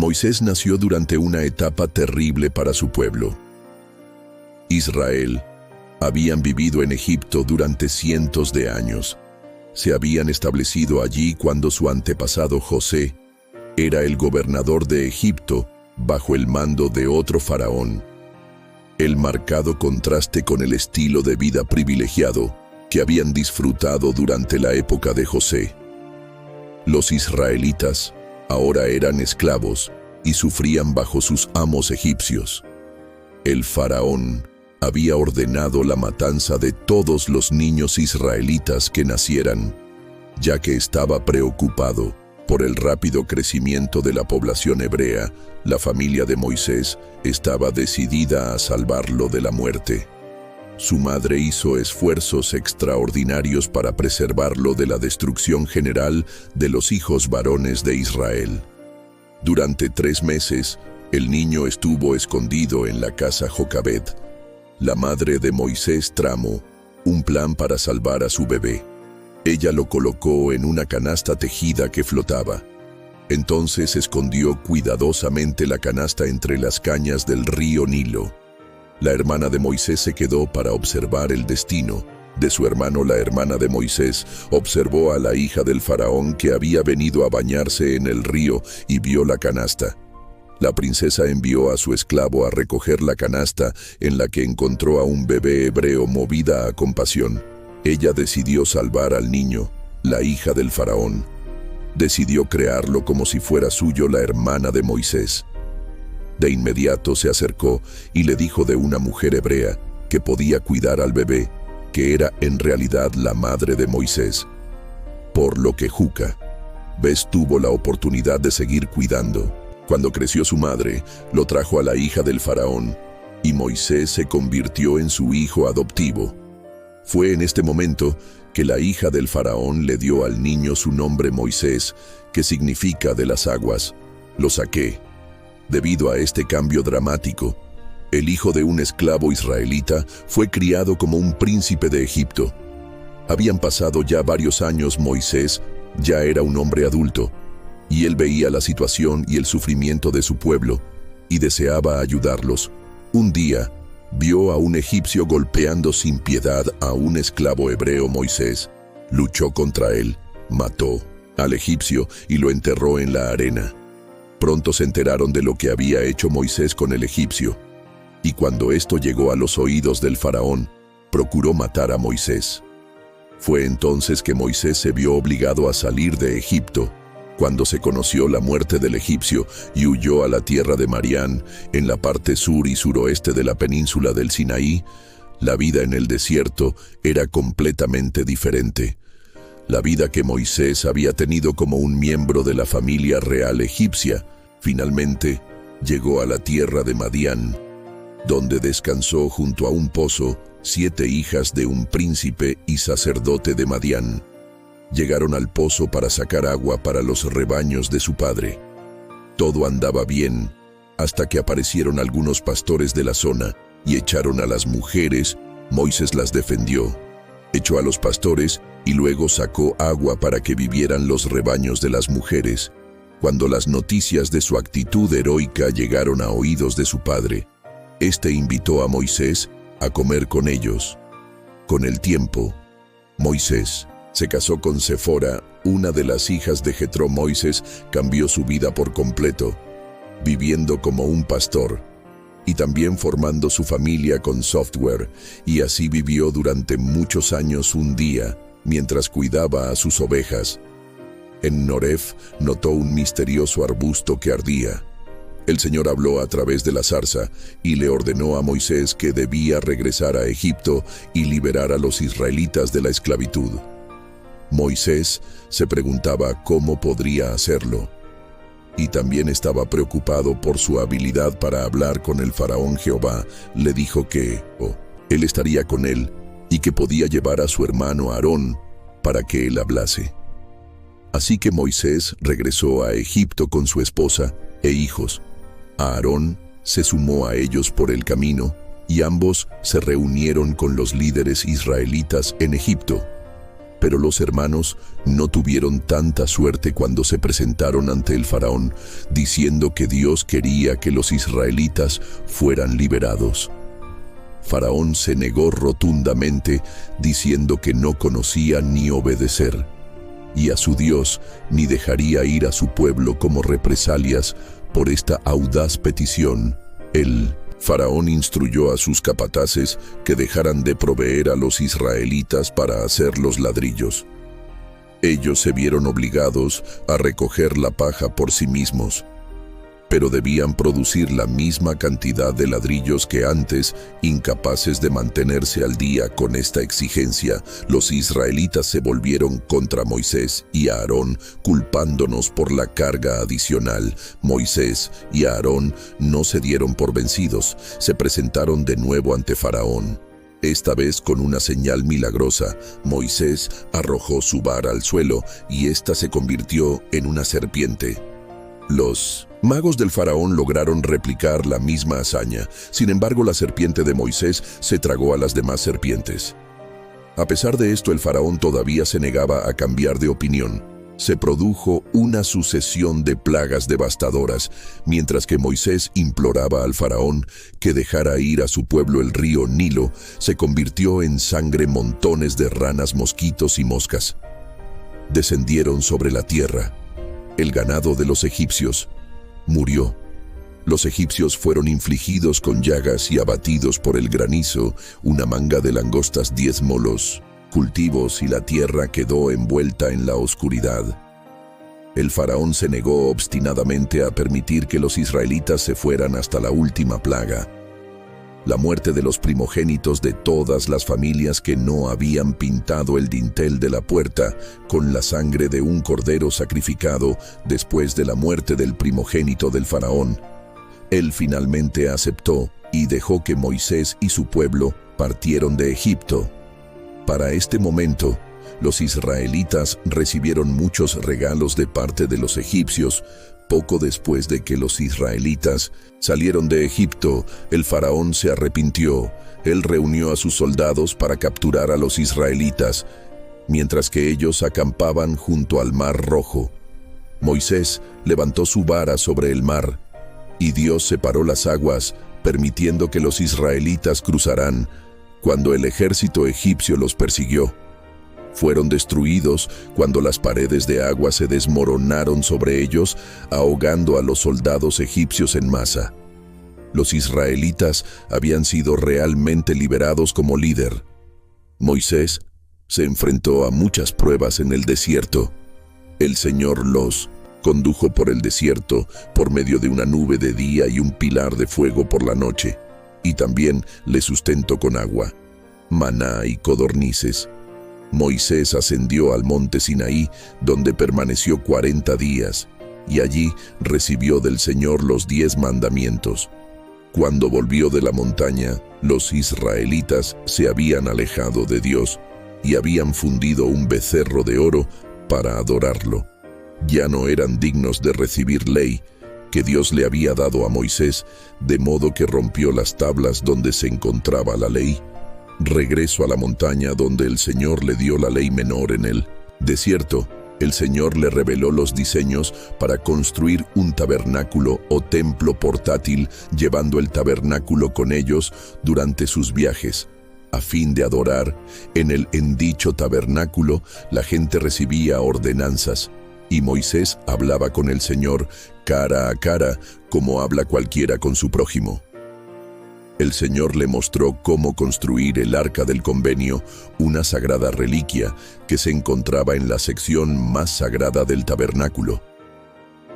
Moisés nació durante una etapa terrible para su pueblo. Israel habían vivido en Egipto durante cientos de años. Se habían establecido allí cuando su antepasado José era el gobernador de Egipto bajo el mando de otro faraón. El marcado contraste con el estilo de vida privilegiado que habían disfrutado durante la época de José. Los israelitas ahora eran esclavos y sufrían bajo sus amos egipcios. El faraón había ordenado la matanza de todos los niños israelitas que nacieran, ya que estaba preocupado por el rápido crecimiento de la población hebrea. La familia de Moisés estaba decidida a salvarlo de la muerte. Su madre hizo esfuerzos extraordinarios para preservarlo de la destrucción general de los hijos varones de Israel. Durante 3 meses, el niño estuvo escondido en la casa Jocabed. La madre de Moisés tramó un plan para salvar a su bebé. Ella lo colocó en una canasta tejida que flotaba. Entonces escondió cuidadosamente la canasta entre las cañas del río Nilo. La hermana de Moisés se quedó para observar el destino de su hermano. La hermana de Moisés observó a la hija del faraón que había venido a bañarse en el río y vio la canasta. La princesa envió a su esclavo a recoger la canasta en la que encontró a un bebé hebreo. Movida a compasión, ella decidió salvar al niño, la hija del faraón. Decidió crearlo como si fuera suyo. La hermana de Moisés de inmediato se acercó y le dijo de una mujer hebrea que podía cuidar al bebé, que era en realidad la madre de Moisés. Por lo que Juca tuvo la oportunidad de seguir cuidando. Cuando creció su madre, lo trajo a la hija del faraón, y Moisés se convirtió en su hijo adoptivo. Fue en este momento que la hija del faraón le dio al niño su nombre Moisés, que significa de las aguas. Lo saqué. Debido a este cambio dramático, el hijo de un esclavo israelita fue criado como un príncipe de Egipto. Habían pasado ya varios años. Moisés ya era un hombre adulto, y él veía la situación y el sufrimiento de su pueblo, y deseaba ayudarlos. Un día, vio a un egipcio golpeando sin piedad a un esclavo hebreo. Moisés luchó contra él, mató al egipcio y lo enterró en la arena. Pronto se enteraron de lo que había hecho Moisés con el egipcio, y cuando esto llegó a los oídos del faraón, procuró matar a Moisés. Fue entonces que Moisés se vio obligado a salir de Egipto, cuando se conoció la muerte del egipcio, y huyó a la tierra de Madián, en la parte sur y suroeste de la península del Sinaí. La vida en el desierto era completamente diferente. La vida que Moisés había tenido como un miembro de la familia real egipcia, finalmente llegó a la tierra de Madián, donde descansó junto a un pozo 7 hijas de un príncipe y sacerdote de Madián. Llegaron al pozo para sacar agua para los rebaños de su padre. Todo andaba bien, hasta que aparecieron algunos pastores de la zona y echaron a las mujeres. Moisés las defendió. Echó a los pastores y luego sacó agua para que vivieran los rebaños de las mujeres. Cuando las noticias de su actitud heroica llegaron a oídos de su padre, este invitó a Moisés a comer con ellos. Con el tiempo, Moisés se casó con Sefora, una de las hijas de Jetro. Moisés cambió su vida por completo, viviendo como un pastor, y también formando su familia con software, y así vivió durante muchos años. Un día, mientras cuidaba a sus ovejas, en Noref notó un misterioso arbusto que ardía. El Señor habló a través de la zarza y le ordenó a Moisés que debía regresar a Egipto y liberar a los israelitas de la esclavitud. Moisés se preguntaba cómo podría hacerlo, y también estaba preocupado por su habilidad para hablar con el faraón. Jehová le dijo que él estaría con él y que podía llevar a su hermano Aarón para que él hablase. Así que Moisés regresó a Egipto con su esposa e hijos. Aarón se sumó a ellos por el camino, y ambos se reunieron con los líderes israelitas en Egipto. Pero los hermanos no tuvieron tanta suerte cuando se presentaron ante el faraón, diciendo que Dios quería que los israelitas fueran liberados. Faraón se negó rotundamente, diciendo que no conocía ni obedecer, y a su Dios ni dejaría ir a su pueblo como represalias por esta audaz petición. El faraón instruyó a sus capataces que dejaran de proveer a los israelitas para hacer los ladrillos. Ellos se vieron obligados a recoger la paja por sí mismos, pero debían producir la misma cantidad de ladrillos que antes. Incapaces de mantenerse al día con esta exigencia, los israelitas se volvieron contra Moisés y Aarón, culpándonos por la carga adicional. Moisés y Aarón no se dieron por vencidos, se presentaron de nuevo ante Faraón. Esta vez con una señal milagrosa, Moisés arrojó su vara al suelo y ésta se convirtió en una serpiente. Los magos del faraón lograron replicar la misma hazaña. Sin embargo, la serpiente de Moisés se tragó a las demás serpientes. A pesar de esto, el faraón todavía se negaba a cambiar de opinión. Se produjo una sucesión de plagas devastadoras, mientras que Moisés imploraba al faraón que dejara ir a su pueblo. El río Nilo se convirtió en sangre. Montones de ranas, mosquitos y moscas descendieron sobre la tierra. El ganado de los egipcios murió. Los egipcios fueron infligidos con llagas y abatidos por el granizo. Una manga de langostas diezmó los cultivos y la tierra quedó envuelta en la oscuridad. El faraón se negó obstinadamente a permitir que los israelitas se fueran hasta la última plaga: la muerte de los primogénitos de todas las familias que no habían pintado el dintel de la puerta con la sangre de un cordero sacrificado. Después de la muerte del primogénito del faraón, él finalmente aceptó y dejó que Moisés y su pueblo partieron de Egipto. Para este momento, los israelitas recibieron muchos regalos de parte de los egipcios. Poco después de que los israelitas salieron de Egipto, el faraón se arrepintió. Él reunió a sus soldados para capturar a los israelitas, mientras que ellos acampaban junto al Mar Rojo. Moisés levantó su vara sobre el mar, y Dios separó las aguas, permitiendo que los israelitas cruzaran. Cuando el ejército egipcio los persiguió, fueron destruidos cuando las paredes de agua se desmoronaron sobre ellos, ahogando a los soldados egipcios en masa. Los israelitas habían sido realmente liberados como líder. Moisés se enfrentó a muchas pruebas en el desierto. El Señor los condujo por el desierto por medio de una nube de día y un pilar de fuego por la noche, y también les sustentó con agua, maná y codornices. Moisés ascendió al monte Sinaí, donde permaneció 40 días, y allí recibió del Señor los 10 mandamientos. Cuando volvió de la montaña, los israelitas se habían alejado de Dios y habían fundido un becerro de oro para adorarlo. Ya no eran dignos de recibir ley que Dios le había dado a Moisés, de modo que rompió las tablas donde se encontraba la ley. Regreso a la montaña donde el Señor le dio la ley menor en el desierto. El Señor le reveló los diseños para construir un tabernáculo o templo portátil, llevando el tabernáculo con ellos durante sus viajes, a fin de adorar. En dicho tabernáculo, la gente recibía ordenanzas, y Moisés hablaba con el Señor cara a cara, como habla cualquiera con su prójimo. El Señor le mostró cómo construir el Arca del Convenio, una sagrada reliquia que se encontraba en la sección más sagrada del tabernáculo,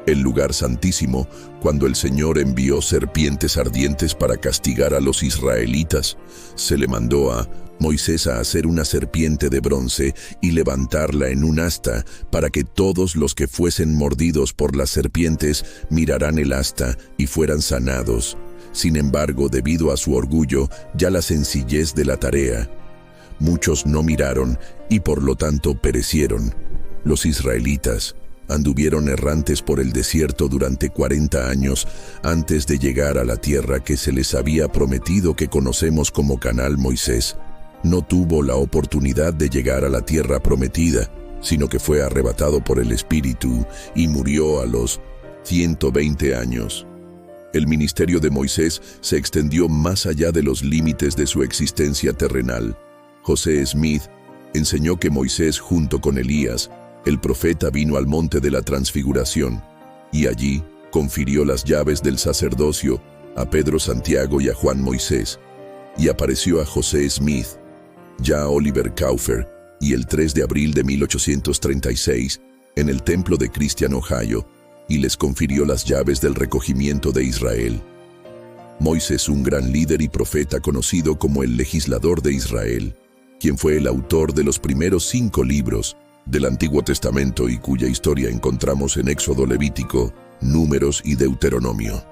el lugar santísimo. Cuando el Señor envió serpientes ardientes para castigar a los israelitas, se le mandó a Moisés a hacer una serpiente de bronce y levantarla en un asta, para que todos los que fuesen mordidos por las serpientes miraran el asta y fueran sanados. Sin embargo, debido a su orgullo y a la sencillez de la tarea, muchos no miraron y por lo tanto perecieron. Los israelitas anduvieron errantes por el desierto durante 40 años antes de llegar a la tierra que se les había prometido, que conocemos como Canaán. Moisés no tuvo la oportunidad de llegar a la tierra prometida, sino que fue arrebatado por el Espíritu y murió a los 120 años. El ministerio de Moisés se extendió más allá de los límites de su existencia terrenal. José Smith enseñó que Moisés, junto con Elías, el profeta, vino al monte de la Transfiguración, y allí confirió las llaves del sacerdocio a Pedro, Santiago y a Juan Moisés, y apareció a José Smith, ya a Oliver Cowper, y el 3 de abril de 1836, en el templo de Christian, Ohio, y les confirió las llaves del recogimiento de Israel. Moisés, un gran líder y profeta conocido como el legislador de Israel, quien fue el autor de los primeros 5 libros del Antiguo Testamento y cuya historia encontramos en Éxodo, Levítico, Números y Deuteronomio.